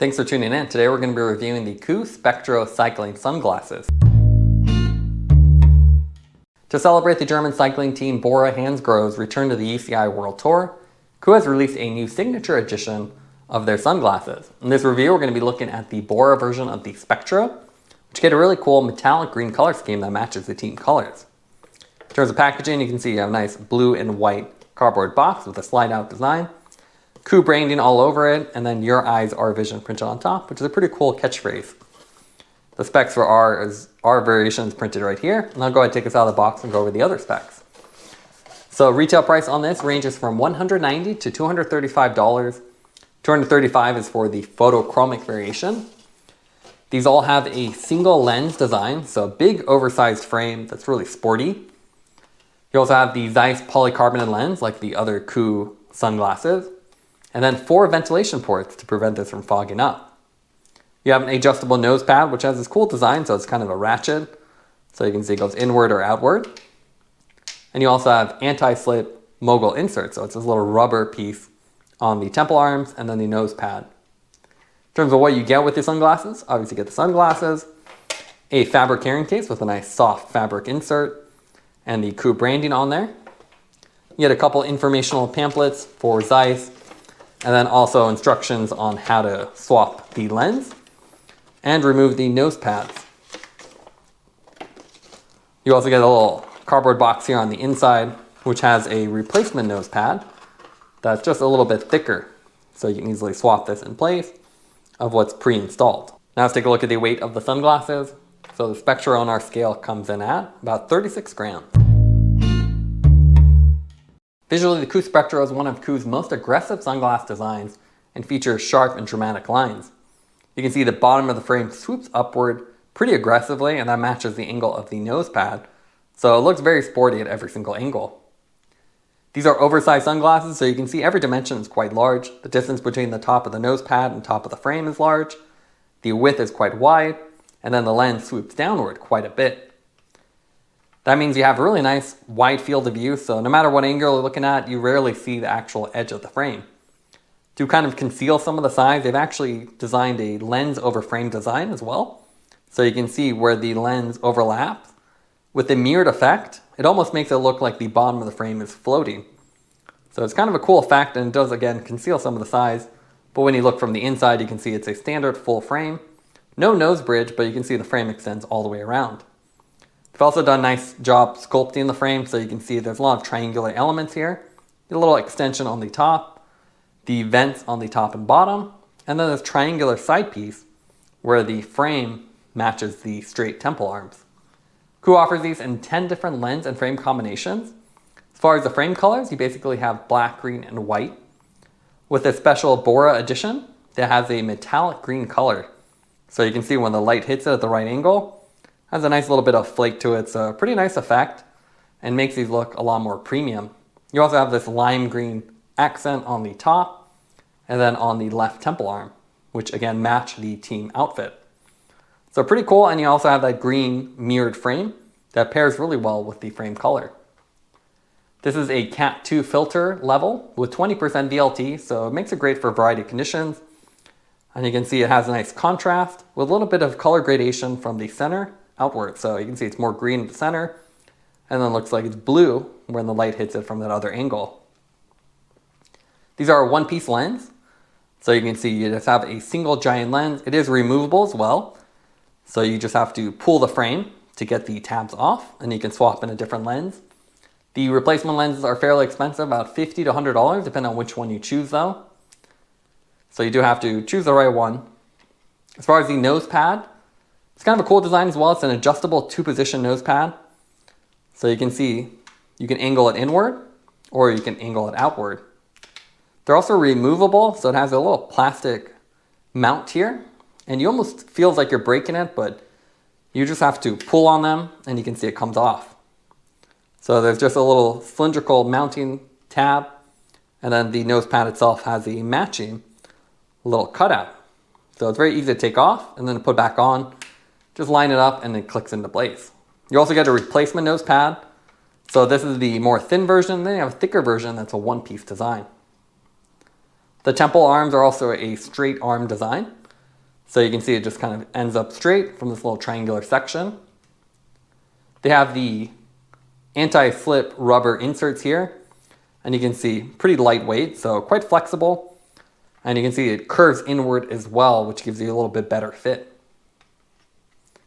Thanks for tuning in. Today we're going to be reviewing the KOO Spectro cycling sunglasses. To celebrate the German cycling team BORA hansgrohe's return to the UCI World Tour, KOO has released a new signature edition of their sunglasses. In this review, we're going to be looking at the BORA version of the Spectro, which get a really cool metallic green color scheme that matches the team colors. In terms of packaging, you can see you have a nice blue and white cardboard box with a slide out design, KOO branding all over it, and then "Your Eyes, Our Vision" printed on top, which is a pretty cool catchphrase. The specs for our variation is printed right here, and I'll go ahead and take this out of the box and go over the other specs. So retail price on this ranges from $190 to $235. $235 is for the photochromic variation. These all have a single lens design, so a big oversized frame that's really sporty. You also have the Zeiss polycarbonate lens like the other KOO sunglasses, and then 4 ventilation ports to prevent this from fogging up. You have an adjustable nose pad, which has this cool design, so it's kind of a ratchet. So you can see it goes inward or outward. And you also have anti-slip Megol insert, so it's this little rubber piece on the temple arms and then the nose pad. In terms of what you get with the sunglasses, obviously you get the sunglasses, a fabric carrying case with a nice soft fabric insert, and the KOO branding on there. You get a couple informational pamphlets for Zeiss, and then also instructions on how to swap the lens and remove the nose pads. You also get a little cardboard box here on the inside, which has a replacement nose pad that's just a little bit thicker, so you can easily swap this in place of what's pre-installed. Now let's take a look at the weight of the sunglasses. So the Spectro on our scale comes in at about 36 grams. Visually, the KOO Spectro is one of KOO's most aggressive sunglass designs and features sharp and dramatic lines. You can see the bottom of the frame swoops upward pretty aggressively, and that matches the angle of the nose pad, so it looks very sporty at every single angle. These are oversized sunglasses, so you can see every dimension is quite large. The distance between the top of the nose pad and top of the frame is large. The width is quite wide, and then the lens swoops downward quite a bit. That means you have a really nice wide field of view, so no matter what angle you're looking at, you rarely see the actual edge of the frame. To kind of conceal some of the size, they've actually designed a lens over frame design as well. So you can see where the lens overlaps. With the mirrored effect, it almost makes it look like the bottom of the frame is floating. So it's kind of a cool effect, and it does again conceal some of the size, but when you look from the inside, you can see it's a standard full frame. No nose bridge, but you can see the frame extends all the way around. They've also done a nice job sculpting the frame, so you can see there's a lot of triangular elements here. A little extension on the top, the vents on the top and bottom, and then this triangular side piece where the frame matches the straight temple arms. KOO offers these in 10 different lens and frame combinations. As far as the frame colors, you basically have black, green, and white. With a special BORA edition that has a metallic green color. So you can see when the light hits it at the right angle, has a nice little bit of flake to it, so a pretty nice effect and makes these look a lot more premium. You also have this lime green accent on the top and then on the left temple arm, which again match the team outfit. So pretty cool, and you also have that green mirrored frame that pairs really well with the frame color. This is a Cat 2 filter level with 20% VLT, so it makes it great for a variety of conditions. And you can see it has a nice contrast with a little bit of color gradation from the center outward. So you can see it's more green at the center, and then it looks like it's blue when the light hits it from that other angle. These are a one-piece lens, so you can see you just have a single giant lens. It is removable as well, so you just have to pull the frame to get the tabs off, and you can swap in a different lens. The replacement lenses are fairly expensive, about $50 to $100, depending on which one you choose though. So you do have to choose the right one. As far as the nose pad, it's kind of a cool design as well. It's an adjustable 2-position nose pad. So you can see you can angle it inward or you can angle it outward. They're also removable, so it has a little plastic mount here, and you almost feels like you're breaking it, but you just have to pull on them and you can see it comes off. So there's just a little cylindrical mounting tab, and then the nose pad itself has a matching little cutout. So it's very easy to take off and then put back on. Just line it up and it clicks into place. You also get a replacement nose pad. So this is the more thin version, then you have a thicker version that's a one-piece design. The temple arms are also a straight arm design. So you can see it just kind of ends up straight from this little triangular section. They have the anti-slip rubber inserts here, and you can see pretty lightweight, so quite flexible. And you can see it curves inward as well, which gives you a little bit better fit.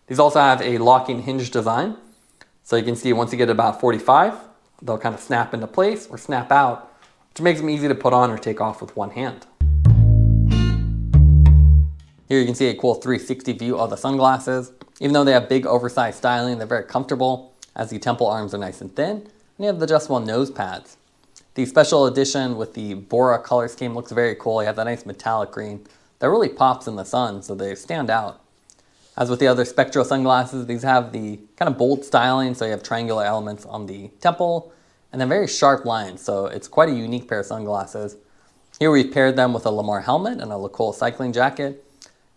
These also have a locking hinge design. So you can see once you get about 45, they'll kind of snap into place or snap out, which makes them easy to put on or take off with one hand. Here you can see a cool 360 view of the sunglasses. Even though they have big oversized styling, they're very comfortable as the temple arms are nice and thin, and you have the adjustable nose pads. The special edition with the BORA color scheme looks very cool. You have that nice metallic green that really pops in the sun, so they stand out. As with the other Spectro sunglasses, these have the kind of bold styling, so you have triangular elements on the temple, and then very sharp lines, so it's quite a unique pair of sunglasses. Here we've paired them with a Lamar helmet and a LaColle cycling jacket,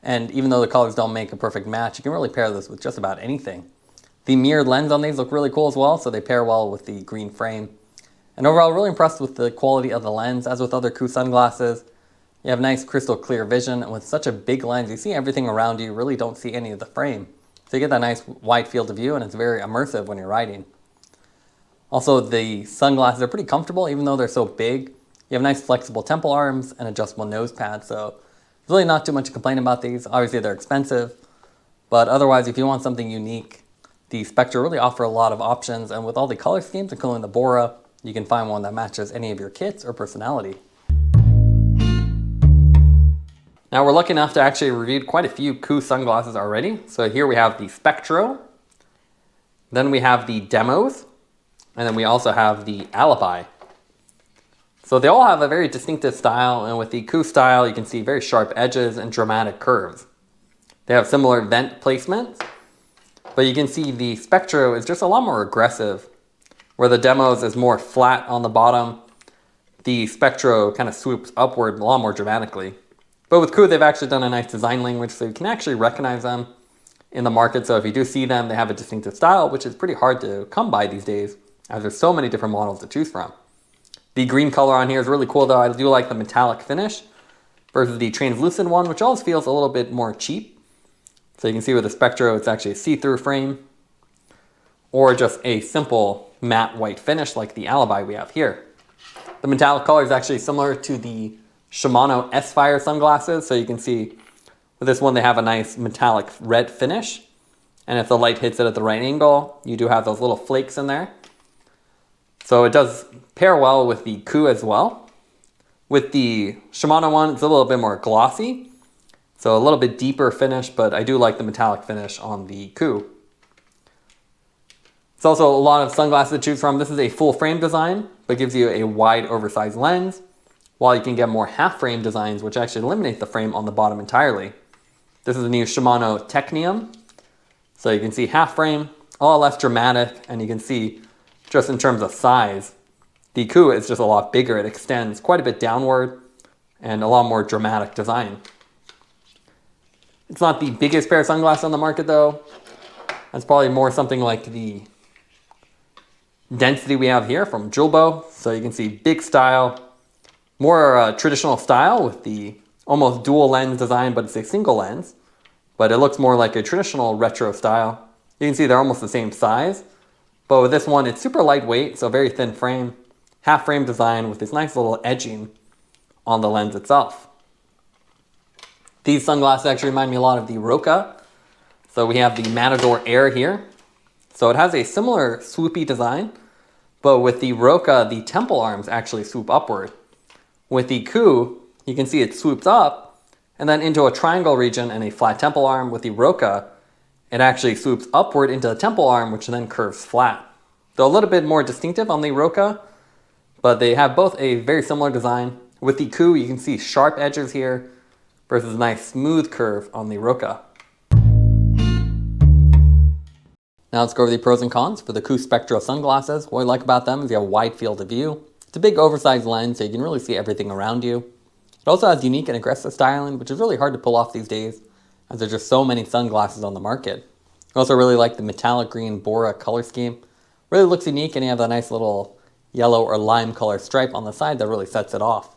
and even though the colors don't make a perfect match, you can really pair this with just about anything. The mirrored lens on these look really cool as well, so they pair well with the green frame. And overall, really impressed with the quality of the lens. As with other KOO sunglasses, you have nice crystal clear vision, and with such a big lens, you see everything around you, you really don't see any of the frame. So you get that nice wide field of view, and it's very immersive when you're riding. Also, the sunglasses are pretty comfortable, even though they're so big. You have nice flexible temple arms and adjustable nose pads, so there's really not too much to complain about these. Obviously, they're expensive, but otherwise, if you want something unique, the Spectro really offer a lot of options, and with all the color schemes, including the BORA, you can find one that matches any of your kits or personality. Now we're lucky enough to actually review quite a few KOO sunglasses already. So here we have the Spectro, then we have the Demos, and then we also have the Alibi. So they all have a very distinctive style, and with the KOO style, you can see very sharp edges and dramatic curves. They have similar vent placements, but you can see the Spectro is just a lot more aggressive, where the Demos is more flat on the bottom. The Spectro kind of swoops upward a lot more dramatically. But with KOO, they've actually done a nice design language, so you can actually recognize them in the market. So if you do see them, they have a distinctive style, which is pretty hard to come by these days, as there's so many different models to choose from. The green color on here is really cool, though. I do like the metallic finish versus the translucent one, which always feels a little bit more cheap. So you can see with the Spectro, it's actually a see-through frame, or just a simple matte white finish like the Alibi we have here. The metallic color is actually similar to the Shimano S-Fire sunglasses, so you can see with this one they have a nice metallic red finish, and if the light hits it at the right angle, you do have those little flakes in there. So it does pair well with the KOO as well. With the Shimano one, it's a little bit more glossy, so a little bit deeper finish, but I do like the metallic finish on the KOO. It's also a lot of sunglasses to choose from. This is a full frame design, but gives you a wide oversized lens, while you can get more half frame designs, which actually eliminate the frame on the bottom entirely. This is the new Shimano Technium. So you can see half frame, a lot less dramatic, and you can see just in terms of size, the KOO is just a lot bigger. It extends quite a bit downward and a lot more dramatic design. It's not the biggest pair of sunglasses on the market though. That's probably more something like the Density we have here from Julbo. So you can see big style, more traditional style with the almost dual lens design, but it's a single lens. But it looks more like a traditional retro style. You can see they're almost the same size. But with this one, it's super lightweight, so very thin frame. Half frame design with this nice little edging on the lens itself. These sunglasses actually remind me a lot of the ROKA. So we have the Matador Air here. So it has a similar swoopy design, but with the ROKA, the temple arms actually swoop upward. With the KOO, you can see it swoops up and then into a triangle region and a flat temple arm. With the ROKA, it actually swoops upward into the temple arm, which then curves flat. So a little bit more distinctive on the ROKA, but they have both a very similar design. With the KOO, you can see sharp edges here versus a nice smooth curve on the ROKA. Now let's go over the pros and cons for the KOO Spectro sunglasses. What I like about them is you have a wide field of view. It's a big oversized lens, so you can really see everything around you. It also has unique and aggressive styling, which is really hard to pull off these days, as there's just so many sunglasses on the market. I also really like the metallic green BORA color scheme. Really looks unique, and you have that nice little yellow or lime color stripe on the side that really sets it off.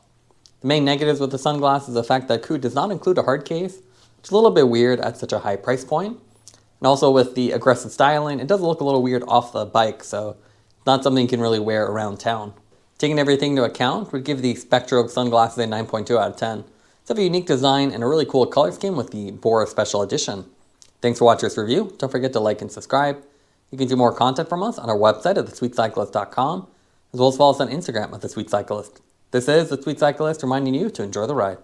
The main negatives with the sunglasses is the fact that KOO does not include a hard case, which is a little bit weird at such a high price point. And also with the aggressive styling, it does look a little weird off the bike, so it's not something you can really wear around town. Taking everything into account, would give the Spectro sunglasses a 9.2 out of 10. It's have a unique design and a really cool color scheme with the BORA Special Edition. Thanks for watching this review. Don't forget to like and subscribe. You can see more content from us on our website at thesweetcyclist.com, as well as follow us on Instagram at thesweetcyclist. This is The Sweet Cyclist reminding you to enjoy the ride.